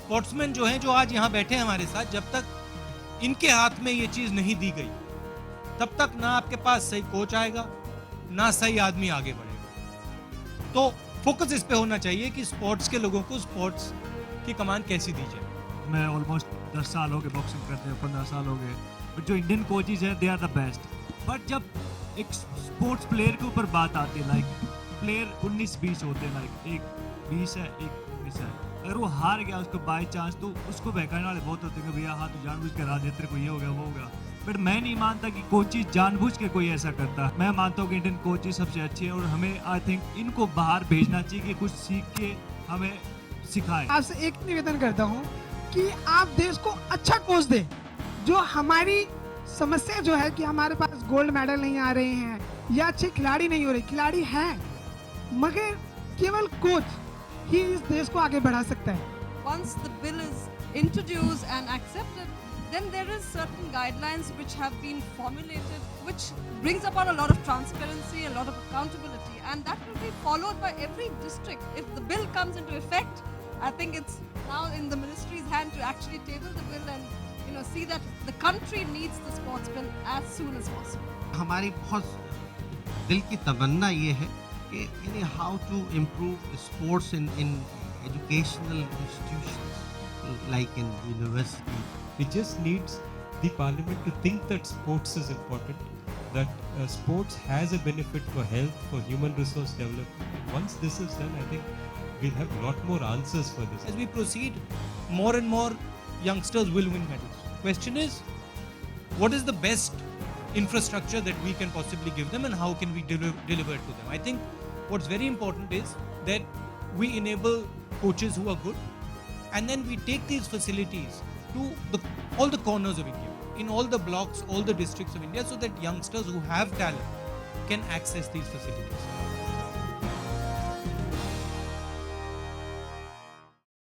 Sportsman जो हैं, जो आज यहाँ बैठे हैं हमारे साथ, जब तक इनके हाथ में ये चीज नहीं दी गई, तब तक ना आपके पास सही कोच आएगा, ना सही आदमी आगे बढ़ेगा। तो फोकस इस पे होना चाहिए कि स्पोर्ट्स के लोगों को स्पोर्ट्स की कमान कैसी दी जाए। मैं ऑलमोस्ट 10 साल हो गए बॉक्सिंग करते हैं, 15 साल हो गए, बट जो इंडियन कोचेज हैं they are the best. But जब एक स्पोर्ट्स प्लेयर के ऊपर बात आती है, लाइक प्लेयर 19-20 होते हैं, लाइक एक 20 है एक 19 है, अगर वो हार गया उसको बाय चांस, तो उसको बहकाने वाले बहुत होते हैं कि भैया हाँ तो जानबूझ के हरा देते, तेरे को ये हो गया वो हो गया। बट मैं नहीं मानता कि कोचेज जानबूझ के कोई ऐसा करता। मैं मानता हूँ कि इंडियन कोचेज सबसे अच्छे हैं और हमें आई थिंक इनको बाहर भेजना चाहिए कि कुछ सीख के हमें सिखाए। आपसे एक निवेदन करता हूँ कि आप देश को अच्छा कोच दें। जो हमारी समस्या जो है कि हमारे पास गोल्ड मेडल नहीं आ रहे हैं या अच्छे खिलाड़ी नहीं हो रहे, खिलाड़ी हैं मगर केवल कोच ही इस देश को आगे बढ़ा सकता है। Once the bill is introduced and accepted, then there is certain guidelines which have been formulated, which brings about a lot of transparency, a lot of accountability, and that will be followed by every district. If the bill comes into effect, I think it's now in the ministry's hand to actually table the bill and see that the country needs the sports bill as soon as possible. हमारी बहुत दिल की तमन्ना ये है कि how to improve sports in educational institutions like in university. It just needs the parliament to think that sports is important, that sports has a benefit for health, for human resource development. And once this is done, I think we'll have a lot more answers for this. As we proceed, more and more youngsters will win medals. Question is, what is the best infrastructure that we can possibly give them and how can we deliver it to them? I think what's very important is that we enable coaches who are good, and then we take these facilities to all the corners of India, in all the blocks, all the districts of India, so that youngsters who have talent can access these facilities.